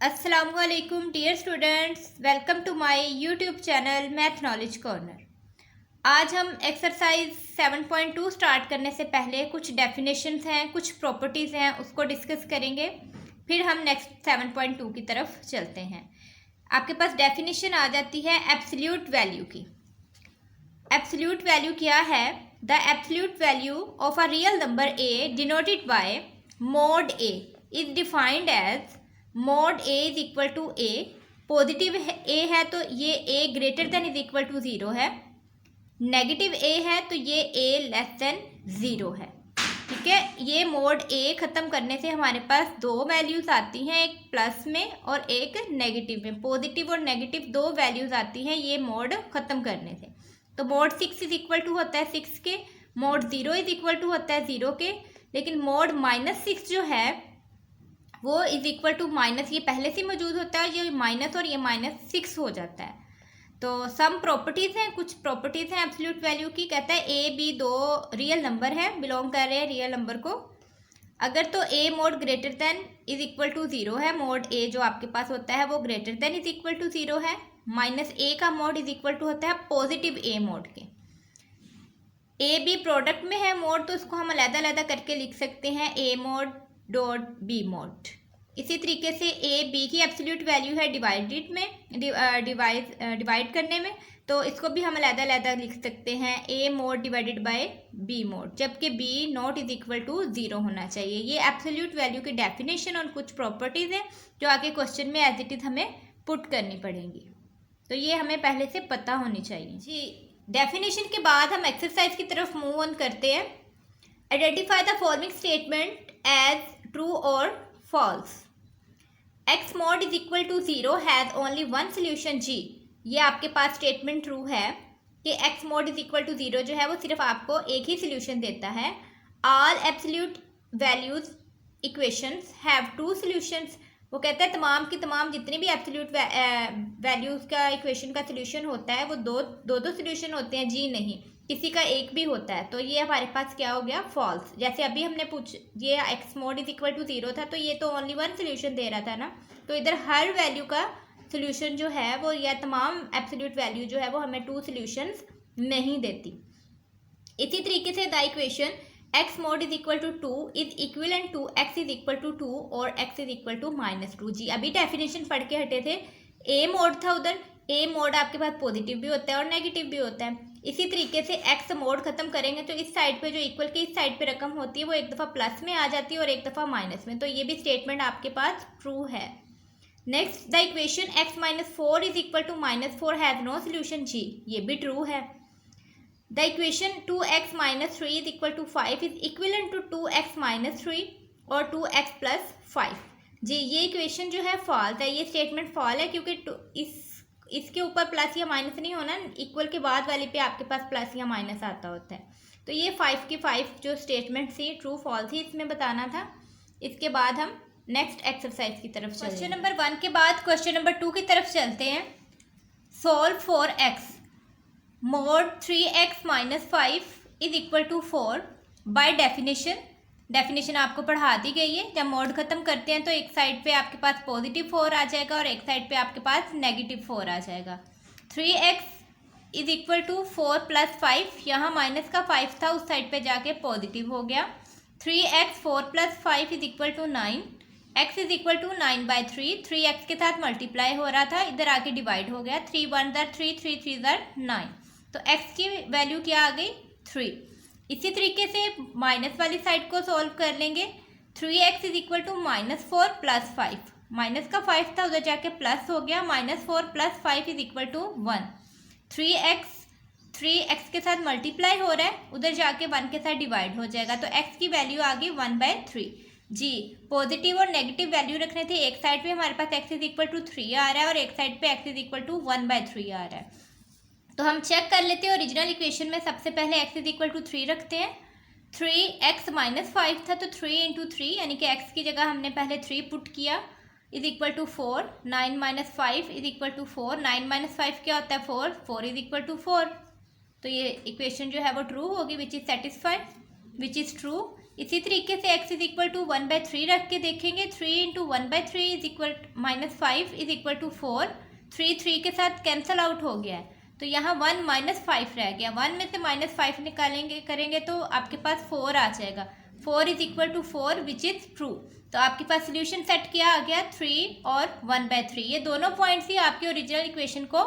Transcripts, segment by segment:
अस्सलामुअलैकुम dear students, welcome to my YouTube channel math knowledge corner. आज हम exercise 7.2 start करने से पहले कुछ डेफिनेशंस हैं, कुछ प्रॉपर्टीज़ हैं, उसको डिस्कस करेंगे। फिर हम नेक्स्ट 7.2 की तरफ चलते हैं। आपके पास डेफिनेशन आ जाती है एब्सोल्यूट वैल्यू की। एब्सोल्यूट वैल्यू क्या है? The absolute value of a real number a denoted by mod a is defined as mod a is equal to a. Positive a है तो ये a greater than is equal to zero है। Negative a है तो ये ए less than zero है। ठीक है, ये मोड ए ख़त्म करने से हमारे पास दो वैल्यूज़ आती हैं, एक प्लस में और एक नेगेटिव में। पॉजिटिव और नेगेटिव दो वैल्यूज़ आती हैं ये मोड ख़त्म करने से। तो मोड 6 इज इक्वल टू होता है 6 के, मोड 0 इज इक्वल टू होता है 0 के, लेकिन मोड -6 जो है वो इज इक्वल टू माइनस, ये पहले से मौजूद होता है, ये माइनस और ये -6 हो जाता है। तो सम प्रॉपर्टीज़ हैं, कुछ प्रॉपर्टीज़ हैं एब्सोल्यूट वैल्यू की। कहता है ए बी दो रियल नंबर है, बिलोंग कर रहे हैं रियल नंबर को। अगर तो a mod greater than is equal to zero है, मोड ए जो आपके पास होता है वो greater than is equal to zero है। -a का मोड इज इक्वल टू होता है पॉजिटिव ए मोड के। ए बी प्रोडक्ट में है मोड, तो उसको हम अलग-अलग करके लिख सकते हैं a mode dot B mode. इसी तरीके से ए बी की एब्सोल्यूट वैल्यू है डिवाइडेड में, डिवाइड करने में, तो इसको भी हम अलग-अलग लिख सकते हैं a mod divided by b mod, जबकि b not is equal to zero होना चाहिए। ये एब्सोल्यूट वैल्यू की डेफिनेशन और कुछ प्रॉपर्टीज़ हैं जो आगे क्वेश्चन में एज इट इज़ हमें पुट करनी पड़ेंगी, तो ये हमें पहले से पता होनी चाहिए जी। डेफिनेशन के बाद हम एक्सरसाइज की तरफ मूव ऑन करते हैं। Identify the following statement as true और false. X mod is equal to zero has only one solution जी। ये आपके पास स्टेटमेंट ट्रू है कि x mod is equal to zero जो है वो सिर्फ आपको एक ही सोल्यूशन देता है। All absolute values equations have two solutions. वो कहता है तमाम की तमाम जितनी भी एब्सोल्यूट वैल्यूज़ का इक्वेशन का सोल्यूशन होता है वो दो सोल्यूशन होते हैं जी, नहीं, किसी का एक भी होता है। तो ये हमारे पास क्या हो गया? फॉल्स। जैसे अभी हमने ये x mod is equal to zero था तो ये तो ओनली वन सोल्यूशन दे रहा था ना, तो इधर हर वैल्यू का सोल्यूशन जो है वो, या तमाम एब्सोल्यूट वैल्यू जो है वो हमें टू सोल्यूशंस नहीं देती। इसी तरीके से the equation x mod is equal to two is equivalent to x is equal to two और एक्स इज इक्वल टू -2 जी। अभी डेफिनेशन पढ़ के हटे थे, ए मोड था, उधर ए मोड आपके पास पॉजिटिव भी होता है और नेगेटिव भी होता है। इसी तरीके से एक्स मोड खत्म करेंगे तो इस साइड पे जो इक्वल की इस साइड पे रकम होती है वो एक दफ़ा प्लस में आ जाती है और एक दफ़ा माइनस में, तो ये भी स्टेटमेंट आपके पास ट्रू है। Next, the equation x-4 is equal to -4 has no solution जी। ये भी ट्रू है। The equation 2x-3 is equal to 5 is equivalent to 2x-3 और 2x प्लस 5 जी। ये इक्वेशन जो है फॉल्स है, ये स्टेटमेंट फॉल है क्योंकि इसके ऊपर प्लस या माइनस नहीं होना, इक्वल के बाद वाले पे आपके पास प्लस या माइनस आता होता है। तो ये 5 की 5 जो स्टेटमेंट थी ट्रू फॉल्स थी, इसमें बताना था। इसके बाद हम नेक्स्ट एक्सरसाइज की तरफ चलते हैं। क्वेश्चन नंबर 1 के बाद क्वेश्चन नंबर 2 की तरफ चलते हैं। Solve for x mod 3x - 5 is equal to 4 by definition आपको पढ़ा दी गई है। जब मोड खत्म करते हैं तो एक साइड पे आपके पास पॉजिटिव 4 आ जाएगा और एक साइड पे आपके पास नेगेटिव 4 आ जाएगा। 3x is equal to 4 plus 5, यहाँ माइनस का 5 था, उस साइड पे जाके पॉजिटिव हो गया। 3x 4 plus 5 is equal to 9, x is equal to 9/3, 3x के साथ मल्टीप्लाई हो रहा था, इधर आके डिवाइड हो गया। 3 1 3, 3 3 9, तो x की वैल्यू क्या आ गई? 3। इसी तरीके से माइनस वाली साइड को सॉल्व कर लेंगे। 3x is equal to -4 plus 5, minus का 5 था, उधर जाके प्लस हो गया। -4 plus 5 is equal to 1। 3x के साथ मल्टीप्लाई हो रहा है, उधर जाके 1 के साथ डिवाइड हो जाएगा, तो x की वैल्यू आ गई 1/3 जी। पॉजिटिव और नेगेटिव वैल्यू रखने थे, एक साइड पे हमारे पास x इज इक्वल टू 3 आ रहा है और एक साइड पे x इज इक्वल टू 1/3 आ रहा है। तो हम चेक कर लेते हैं ओरिजिनल इक्वेशन में। सबसे पहले x इज इक्वल टू 3 रखते हैं। 3x - 5 था तो 3 × 3 यानी कि x की जगह हमने पहले 3 पुट किया, is equal to 4। 9 - 5 is equal to 4। 9 - 5 क्या होता है? 4। 4 इज इक्वल टू 4, तो ये इक्वेशन जो है वो ट्रू होगी, which is satisfied, which is true. इसी तरीके से x इज इक्वल टू 1/3 रख के देखेंगे। 3 into 1/3 is equal -5 is equal to 4। 3 के साथ कैंसल आउट हो गया है, तो यहाँ 1 -5 रह गया। 1 में से -5 निकालेंगे करेंगे तो आपके पास 4 आ जाएगा। 4 is equal to 4 which is true. तो आपके पास सोल्यूशन सेट किया आ गया 3 और 1/3। ये दोनों पॉइंट्स ही आपकी ओरिजिनल इक्वेशन को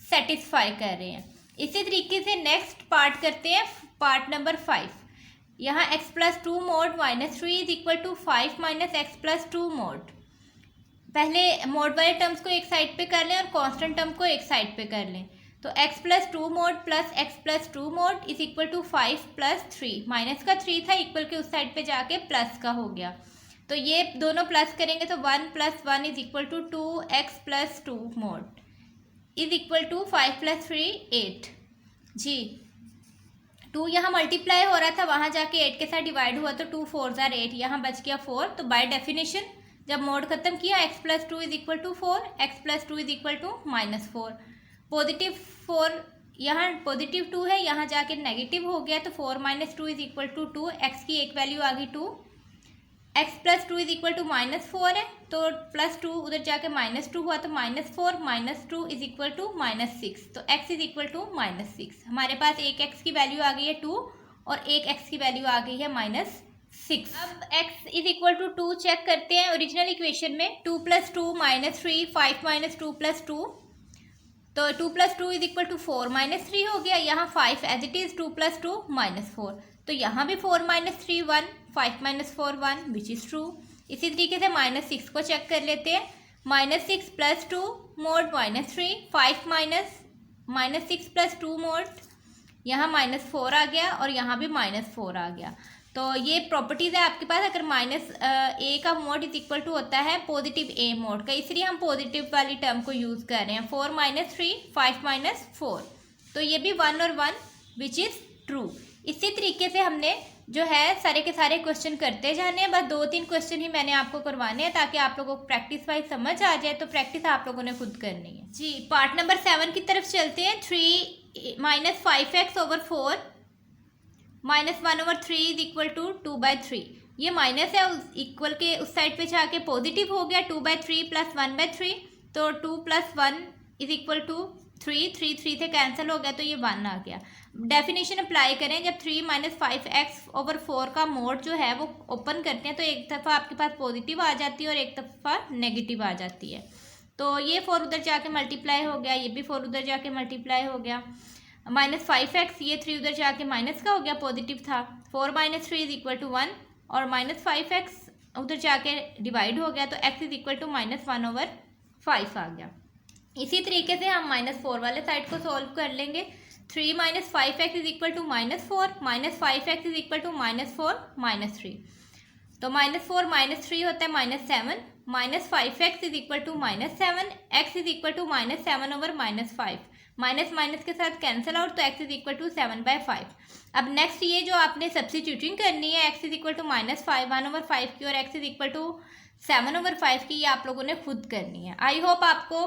सेटिस्फाई कर रहे हैं। इसी तरीके से नेक्स्ट पार्ट करते हैं, पार्ट नंबर 5। यहाँ x+2 mod -3 is equal to 5 - x+2 mod। पहले मोड वाले टर्म्स को एक साइड पे कर लें और कांस्टेंट टर्म को एक साइड पे कर लें। तो x+2 mod plus x+2 mod is equal to 5 + 3। Minus का 3 था, इक्वल के उस साइड पे जाके प्लस का हो गया। तो ये दोनों प्लस करेंगे तो 1 + 1 is equal to 2x+2 mod is equal to 5 + 3 8। जी 2 यहाँ मल्टीप्लाई हो रहा था, वहाँ जाके 8 के साथ डिवाइड हुआ तो 2 4 = 8, यहाँ बच गया 4। तो बाय डेफिनेशन जब मोड खत्म किया x+2 is equal to 4, x+2 is equal to -4। Positive 4 यहाँ पॉजिटिव 2 है, यहाँ जाके नेगेटिव हो गया तो 4 - 2 इज इक्वल टू 2। एक्स की एक वैल्यू आ गई 2। x+2 इज इक्वल टू -4 है, तो +2 उधर जाके -2 हुआ तो -4 - 2 इज इक्वल टू -6। तो x इज इक्वल टू -6। हमारे पास एक x की वैल्यू आ गई है 2 और एक x की वैल्यू आ गई है -6। अब x is equal to 2 check करते हैं ओरिजिनल इक्वेशन में। 2 + 2 -3, 5 - 2 + 2, तो 2 + 2 इज इक्वल टू 4 - 3 हो गया। यहाँ 5 एज इट इज़, 2 + 2 -4, तो यहाँ भी 4 - 3 1, 5 - 4 1 विच इज़ ट्रू। इसी तरीके से -6 को चेक कर लेते हैं। -6 + 2 mod -3, 5 -6 + 2 mod, यहाँ -4 आ गया और यहाँ भी -4 आ गया। तो ये प्रॉपर्टीज़ है आपके पास। अगर -a का मोड इज इक्वल टू होता है पॉजिटिव a मोड का, इसलिए हम पॉजिटिव वाली टर्म को यूज़ कर रहे हैं। 4 - 3, 5 - 4, तो ये भी 1 और 1 विच इज़ ट्रू। इसी तरीके से हमने जो है सारे के सारे क्वेश्चन करते जाने हैं। बस 2-3 क्वेश्चन ही मैंने आपको करवाने हैं ताकि आप लोगों को प्रैक्टिस वाइज समझ आ जाए। तो प्रैक्टिस आप लोगों ने खुद करनी है। जी पार्ट नंबर 7 की तरफ चलते हैं। 3 - 5x / 4 -1/3 इज इक्वल टू 2/3। ये माइनस है, इक्वल के उस साइड पे जाके पॉजिटिव हो गया। 2/3 + 1/3, तो 2 + 1 इज इक्वल टू 3। 3 से कैंसिल हो गया तो ये 1 आ गया। डेफिनेशन अप्लाई करें, जब 3 - 5x / 4 का मोड जो है वो ओपन करते हैं तो एक दफ़ा आपके पास पॉजिटिव आ जाती है और एक दफ़ा नेगेटिव आ जाती है। तो ये 4 उधर जाके मल्टीप्लाई हो गया, ये भी 4 उधर जाके मल्टीप्लाई हो गया। -5x, ये 3 उधर जाके माइनस का हो गया, पॉजिटिव था। 4 - 3 इज इक्वल टू 1 और -5x उधर जाके डिवाइड हो गया तो x इज इक्वल टू -1/5 आ गया। इसी तरीके से हम -4 वाले साइड को सॉल्व कर लेंगे। 3 - 5x is equal to -4, -5x is equal to -4 - 3, तो -4 - 3 होता है -7, -5x is equal to -7, x is equal to -7/-5, minus के साथ कैंसिल आउट, तो x इज इक्वल टू 7/5। अब नेक्स्ट ये जो आपने सब्स्टिट्यूटिंग करनी है, x इज इक्वल टू -5 1/5 की और x इज इक्वल टू 7/5 की, ये आप लोगों ने खुद करनी है। आई होप आपको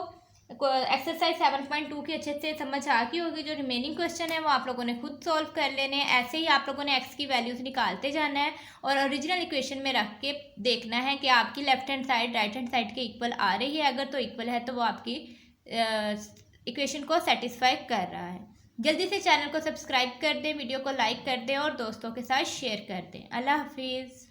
एक्सरसाइज 7.2 की अच्छे से समझ आ गई होगी। जो रिमेनिंग क्वेश्चन है वो आप लोगों ने खुद सॉल्व कर लेने हैं। ऐसे ही आप लोगों ने x की वैल्यूज़ निकालते जाना है और ओरिजिनल इक्वेशन में रख के देखना है कि आपकी left hand side right hand side के इक्वल आ रही है। अगर तो इक्वल है तो वो आपकी इक्वेशन को सेटिस्फाई कर रहा है। जल्दी से चैनल को सब्सक्राइब कर दें, वीडियो को लाइक कर दें और दोस्तों के साथ शेयर कर दें। अल्लाह हाफिज़।